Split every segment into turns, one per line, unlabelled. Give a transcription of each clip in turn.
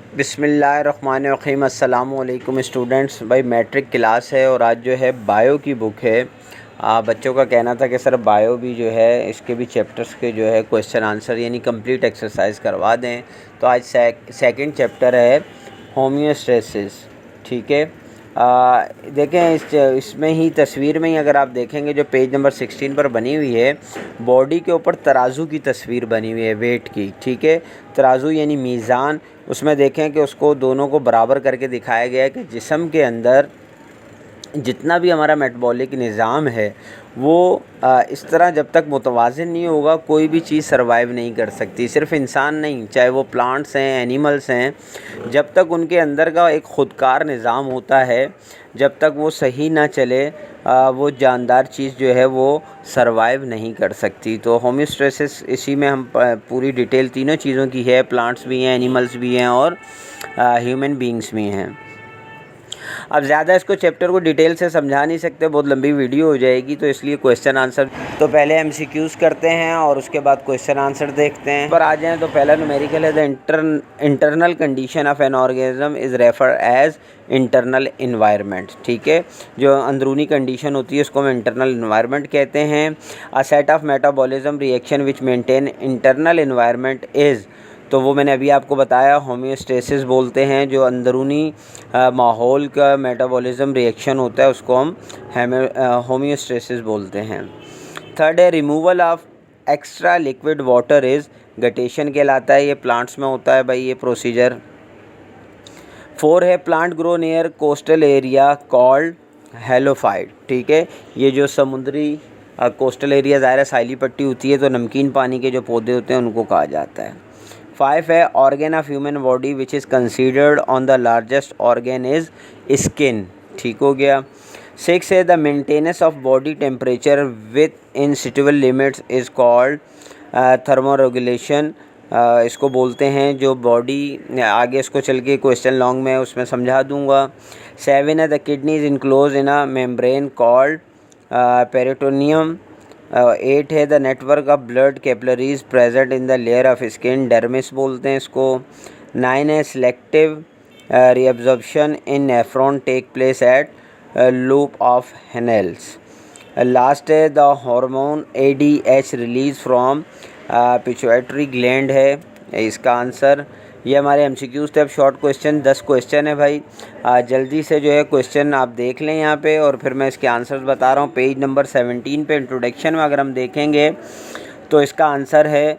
बिस्मिल्लाहिर्रहमानिर्रहीम। अस्सलाम वालेकुम स्टूडेंट्स। भाई मैट्रिक क्लास है और आज जो है बायो की बुक है। बच्चों का कहना था कि सर बायो भी जो है इसके भी चैप्टर्स के जो है क्वेश्चन आंसर यानी कंप्लीट एक्सरसाइज करवा दें। तो आज सेकंड चैप्टर है होम्योस्टेसिस। ठीक है। देखें इसमें ही तस्वीर में ही अगर आप देखेंगे जो पेज नंबर 16 पर बनी हुई है, बॉडी के ऊपर तराजू की तस्वीर बनी हुई है, वेट की। ठीक है। तराजू यानी मीज़ान। उसमें देखें कि उसको दोनों को बराबर करके दिखाया गया है कि जिस्म के अंदर जितना भी हमारा मेटाबॉलिक निज़ाम है वो इस तरह जब तक मुतवाज़िन नहीं होगा कोई भी चीज़ सर्वाइव नहीं कर सकती। सिर्फ इंसान नहीं, चाहे वो प्लांट्स हैं, एनिमल्स हैं, जब तक उनके अंदर का एक ख़ुदकार निज़ाम होता है, जब तक वो सही ना चले वो जानदार चीज़ जो है वो सर्वाइव नहीं कर सकती। तो होम्योस्टेसिस इसी में हम पूरी डिटेल तीनों चीज़ों की है। प्लांट्स भी हैं, एनिमल्स भी हैं और ह्यूमन बींग्स भी हैं। अब ज़्यादा इसको चैप्टर को डिटेल से समझा नहीं सकते, बहुत लंबी वीडियो हो जाएगी, तो इसलिए क्वेश्चन आंसर तो पहले एमसीक्यूज़ करते हैं और उसके बाद क्वेश्चन आंसर देखते हैं। पर आ जाएँ तो पहला न्यूमेरिकल है the internal condition of an organism is refer as internal environment. ठीक है। जो अंदरूनी कंडीशन होती है उसको हम इंटरनल इन्वायरमेंट कहते हैं। A set of metabolism reaction which maintain internal environment is, तो वो मैंने अभी आपको बताया, होम्योस्टेसिस बोलते हैं। जो अंदरूनी माहौल का मेटाबॉलिज्म रिएक्शन होता है उसको हम होम्योस्टेसिस बोलते हैं। थर्ड है removal of extra liquid water is guttation कहलाता है। ये प्लांट्स में होता है भाई ये प्रोसीजर। 4 है plant grow near coastal area called halophyte. ठीक है। ये जो समुद्री कोस्टल एरिया ज़ाहिर साइली पट्टी होती है तो नमकीन पानी के जो पौधे होते हैं उनको कहा जाता है। 5 है organ of human body which is considered on the largest organ is skin. ठीक हो गया। 6 है the maintenance of body temperature with in suitable limits is called thermoregulation. इसको बोलते हैं जो बॉडी, आगे इसको चल के क्वेश्चन लॉन्ग में उसमें समझा दूंगा। 7 है the kidneys enclose in a membrane called peritoneum. 8 है the network of blood capillaries present in the layer of skin, dermis बोलते हैं इसको। 9 है selective reabsorption in nephron take place at loop of Henle's. Last है the hormone ADH release from pituitary gland है इसका answer. ये हमारे MCQs थे। अब शॉर्ट क्वेश्चन 10 क्वेश्चन है भाई। जल्दी से जो है क्वेश्चन आप देख लें यहाँ पे और फिर मैं इसके आंसर्स बता रहा हूँ। पेज नंबर 17 पे इंट्रोडक्शन में अगर हम देखेंगे तो इसका आंसर है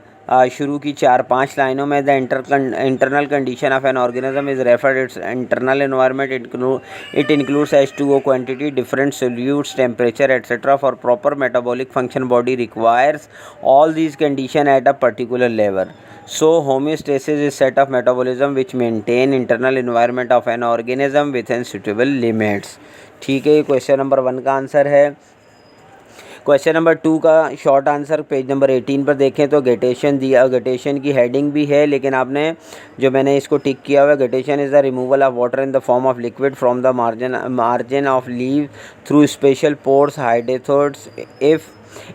शुरू की 4-5 लाइनों में the internal condition of an organism is referred it's internal environment it includes H2O quantity, different solutes, temperature etcetera for proper metabolic function body requires all these condition at a particular level. So homeostasis is set of metabolism which maintain internal environment of an organism within suitable limits. ठीक है, ये question number 1 का answer है। Question number 2 का short answer page number 18 पर देखें तो guttation दिया, गटेशन की हेडिंग भी है लेकिन आपने जो मैंने इसको टिक किया हुआ है, guttation is the removal of water in the form of liquid from the margin of leave through special pores hydathodes if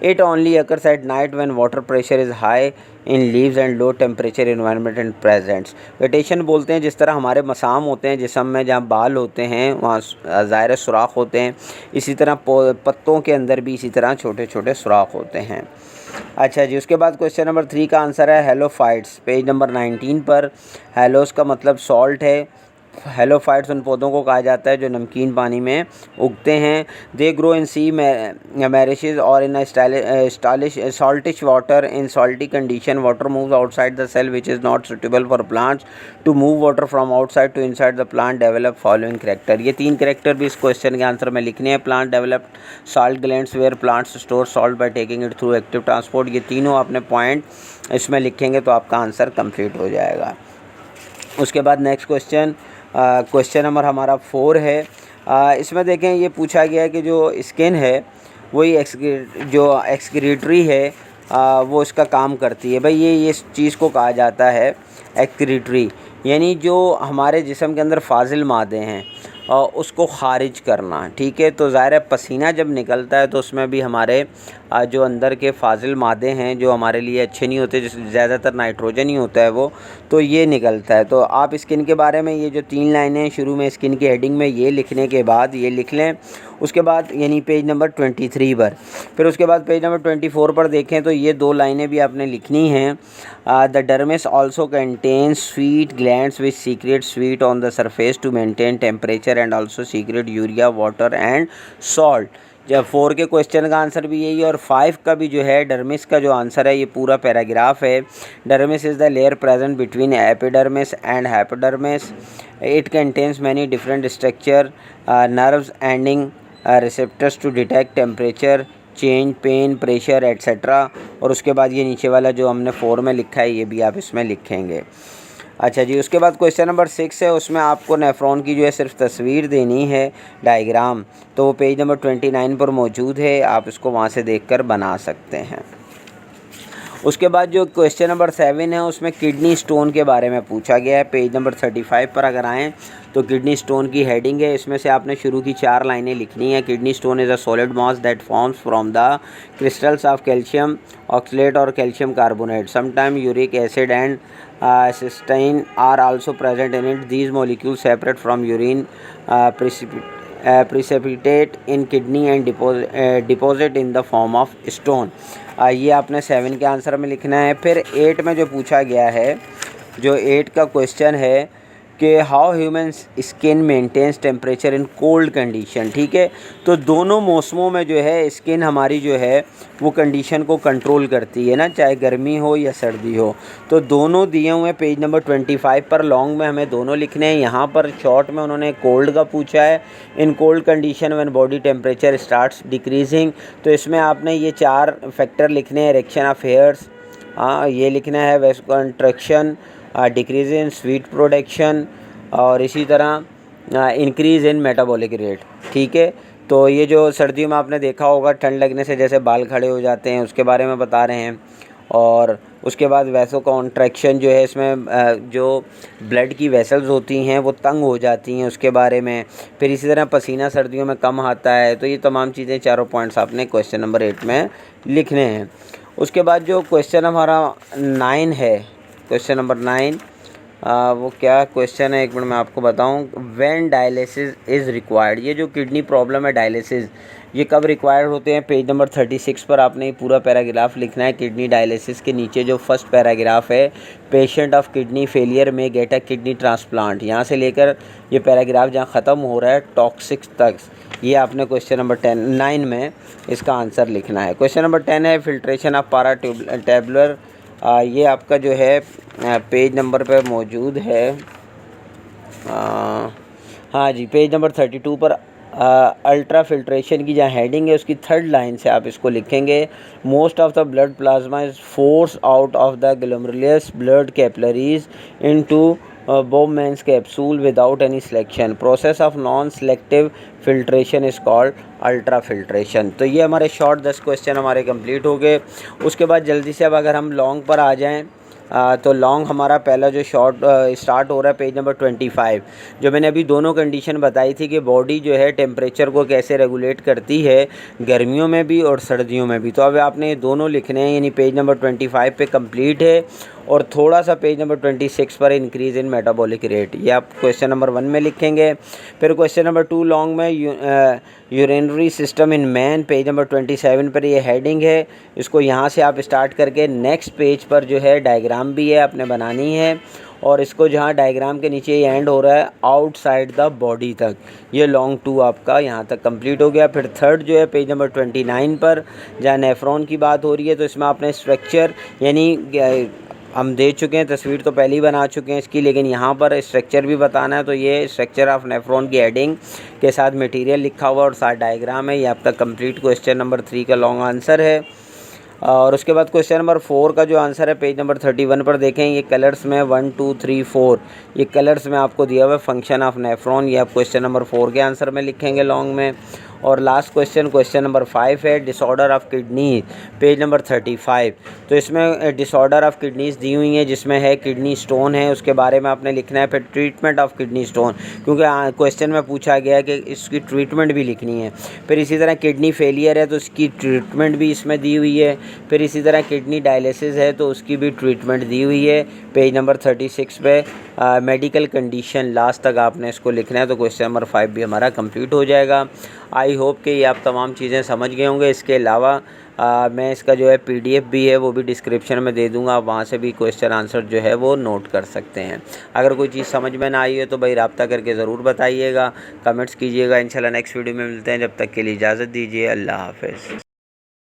it only occurs at night when water pressure is high in leaves and low temperature environment and presents. वेटेशन बोलते हैं जिस तरह हमारे मसाम होते हैं जिस्म में, जहाँ बाल होते हैं वहाँ ज़ाहिर सुराख होते हैं, इसी तरह पत्तों के अंदर भी इसी तरह छोटे छोटे सुराख होते हैं। अच्छा जी, उसके बाद क्वेश्चन नंबर 3 का आंसर है हेलोफाइट्स, पेज नंबर 19 पर। हेलोस का मतलब सॉल्ट है। हेलोफाइट्स उन पौधों को कहा जाता है जो नमकीन पानी में उगते हैं। They grow in sea marshes और in saltish water. In salty condition water moves outside the cell which is not suitable for plants to move water from outside to inside the plant develop following character. ये 3 character भी इस question के answer में लिखने हैं। Plant developed salt glands where plants store salt by taking it through active transport. ये तीनों आपने पॉइंट इसमें लिखेंगे तो आपका आंसर कंप्लीट हो जाएगा। उसके बाद नेक्स्ट क्वेश्चन नंबर हमारा 4 है। इसमें देखें ये पूछा गया है कि जो स्किन है वही जो एक्सक्रीटरी है वो इसका काम करती है। भाई ये चीज़ को कहा जाता है एक्सक्रीटरी, यानी जो हमारे जिस्म के अंदर फाजिल मादे हैं उसको ख़ारिज करना। ठीक है। तो ज़ाहिर है पसीना जब निकलता है तो उसमें भी हमारे जो अंदर के फाजिल मादे हैं जो हमारे लिए अच्छे नहीं होते, जैसे ज़्यादातर नाइट्रोजन ही होता है वो, तो ये निकलता है। तो आप स्किन के बारे में ये जो 3 लाइनें शुरू में स्किन की हेडिंग में ये लिखने के बाद ये लिख लें। उसके बाद यानी पेज नंबर 23 पर, फिर उसके बाद पेज नंबर 24 पर देखें तो ये 2 लाइनें भी आपने लिखनी हैं। The dermis also contains sweat glands which secrete sweat on the surface to maintain temperature and also secrete urea water and salt. जब 4 के क्वेश्चन का आंसर भी यही है और 5 का भी जो है डर्मिस का जो आंसर है ये पूरा पैराग्राफ है। Dermis is the layer present between epidermis and hypodermis. It contains many different structure, nerves ending receptors to detect temperature change, pain, pressure etcetera. और उसके बाद ये नीचे वाला जो हमने 4 में लिखा है ये भी आप इसमें लिखेंगे। अच्छा जी, उसके बाद क्वेश्चन नंबर 6 है, उसमें आपको नेफ्रॉन की जो है सिर्फ तस्वीर देनी है, डायग्राम, तो वो पेज नंबर 29 पर मौजूद है, आप इसको वहाँ से देखकर बना सकते हैं। उसके बाद जो क्वेश्चन नंबर 7 है उसमें किडनी स्टोन के बारे में पूछा गया है। पेज नंबर 35 पर अगर आएँ तो किडनी स्टोन की हेडिंग है, इसमें से आपने शुरू की 4 लाइनें लिखनी है। Kidney stone is a solid mass that forms from the crystals of calcium oxalate और calcium carbonate. Sometime uric acid and cysteine are also present in it. These molecules separate from urine, precipitate in kidney and deposit in the form of stone. ये आपने 7 के answer में लिखना है। फिर 8 में जो पूछा गया है, जो 8 का क्वेश्चन है कि how human skin maintains temperature in cold condition. ठीक है, तो दोनों मौसमों में जो है स्किन हमारी जो है वो कंडीशन को कंट्रोल करती है ना, चाहे गर्मी हो या सर्दी हो। तो दोनों दिए हुए हैं पेज नंबर 25 पर, लॉन्ग में हमें दोनों लिखने हैं। यहाँ पर शॉर्ट में उन्होंने कोल्ड का पूछा है, इन cold condition when body temperature starts decreasing. तो इसमें आपने ये 4 फैक्टर लिखने हैं, इरेक्शन ऑफ हेयर्स, ये लिखना है, वेस्कोकंट्रैक्शन, डिक्रीज इन स्वीट प्रोडक्शन, और इसी तरह इंक्रीज़ इन मेटाबॉलिक रेट। ठीक है, तो ये जो सर्दियों में आपने देखा होगा ठंड लगने से जैसे बाल खड़े हो जाते हैं उसके बारे में बता रहे हैं। और उसके बाद वेसोकॉन्ट्रैक्शन जो है, इसमें जो ब्लड की वेसल्स होती हैं वो तंग हो जाती हैं, उसके बारे में। फिर इसी तरह पसीना सर्दियों में कम आता है। तो ये तमाम चीज़ें, चारों पॉइंट्स आपने क्वेश्चन नंबर 8 में लिखने हैं। उसके बाद जो क्वेश्चन हमारा 9 है, क्वेश्चन नंबर 9, वो क्या क्वेश्चन है एक मिनट मैं आपको बताऊं। व्हेन डायलिसिस इज़ रिक्वायर्ड, ये जो किडनी प्रॉब्लम है डायलिसिस, ये कब रिक्वायर्ड होते हैं। पेज नंबर 36 पर आपने ये पूरा पैराग्राफ लिखना है। किडनी डायलिसिस के नीचे जो फर्स्ट पैराग्राफ है, पेशेंट ऑफ किडनी फेलियर में गेट अ किडनी ट्रांसप्लांट, यहाँ से लेकर ये पैराग्राफ जहाँ ख़त्म हो रहा है टॉक्सिक तक, ये आपने क्वेश्चन नंबर 9 में इसका आंसर लिखना है। क्वेश्चन नंबर 10 है फिल्ट्रेशन ऑफ पैराटैबुलर, ये आपका जो है पेज नंबर पे मौजूद है। हाँ जी, पेज नंबर 32 पर अल्ट्रा फिल्ट्रेशन की जहाँ हेडिंग है उसकी 3rd लाइन से आप इसको लिखेंगे। Most of the blood plasma is force out of the glomerulus blood capillaries into Bowman's capsule without any selection. Process of non-selective filtration is called ultrafiltration. तो ये हमारे शॉर्ट 10 क्वेश्चन हमारे कंप्लीट हो गए। उसके बाद जल्दी से अब अगर हम लॉन्ग पर आ जाएं तो लॉन्ग हमारा पहला जो शॉर्ट स्टार्ट हो रहा है पेज नंबर 25। जो मैंने अभी दोनों कंडीशन बताई थी कि बॉडी जो है टेम्परेचर को कैसे रेगुलेट करती है गर्मियों में भी और सर्दियों में भी। तो अब आपने ये दोनों लिखने हैं, यानी पेज नंबर 25 पे कंप्लीट है और थोड़ा सा पेज नंबर 26 पर इंक्रीज़ इन मेटाबॉलिक रेट, ये आप क्वेश्चन नंबर 1 में लिखेंगे। फिर क्वेश्चन नंबर 2 लॉन्ग में urinary system in man, page number 27 पर ये हेडिंग है। इसको यहाँ से आप स्टार्ट करके नेक्स्ट पेज पर जो है डायग्राम भी है आपने बनानी है, और इसको जहाँ डायग्राम के नीचे ये एंड हो रहा है आउटसाइड द बॉडी तक, ये लॉन्ग 2 आपका यहाँ तक कंप्लीट हो गया। फिर 3rd जो है पेज नंबर 29 पर जहाँ नेफ्रॉन की बात हो रही है, तो इसमें आपने स्ट्रक्चर, यानी हम दे चुके हैं, तस्वीर तो पहले ही बना चुके हैं इसकी, लेकिन यहाँ पर स्ट्रक्चर भी बताना है। तो ये स्ट्रक्चर ऑफ नेफ्रॉन की हेडिंग के साथ मटेरियल लिखा हुआ और साथ डायग्राम है। ये आपका कंप्लीट क्वेश्चन नंबर 3 का लॉन्ग आंसर है। और उसके बाद क्वेश्चन नंबर 4 का जो आंसर है पेज नंबर 31 पर देखें। ये कलर्स में 1 2 3 4 ये कलर्स में आपको दिया हुआ है फंक्शन ऑफ नेफ्रॉन, ये आप क्वेश्चन नंबर 4 के आंसर में लिखेंगे लॉन्ग में। और लास्ट क्वेश्चन नंबर 5 है disorder of kidney, page number 35। तो इसमें डिसऑर्डर ऑफ किडनीज दी हुई हैं, जिसमें है किडनी स्टोन है, उसके बारे में आपने लिखना है। फिर ट्रीटमेंट ऑफ किडनी स्टोन, क्योंकि क्वेश्चन में पूछा गया है कि इसकी ट्रीटमेंट भी लिखनी है। फिर इसी तरह किडनी फेलियर है तो उसकी ट्रीटमेंट भी इसमें दी हुई है। फिर इसी तरह किडनी डायलिसिस है तो उसकी भी ट्रीटमेंट दी हुई है पेज नंबर 36 पे। मेडिकल कंडीशन लास्ट तक आपने इसको लिखना है, तो क्वेश्चन नंबर 5 भी हमारा कंप्लीट हो जाएगा। आई होप कि ये आप तमाम चीज़ें समझ गए होंगे। इसके अलावा मैं इसका जो है PDF भी है वो भी डिस्क्रिप्शन में दे दूंगा, आप वहाँ से भी क्वेश्चन आंसर जो है वो नोट कर सकते हैं। अगर कोई चीज़ समझ में ना आई है तो भाई रब्ता करके ज़रूर बताइएगा, कमेंट्स कीजिएगा। इंशाल्लाह नेक्स्ट वीडियो में मिलते हैं, जब तक के लिए इजाज़त दीजिए, अल्लाह हाफ़िज़।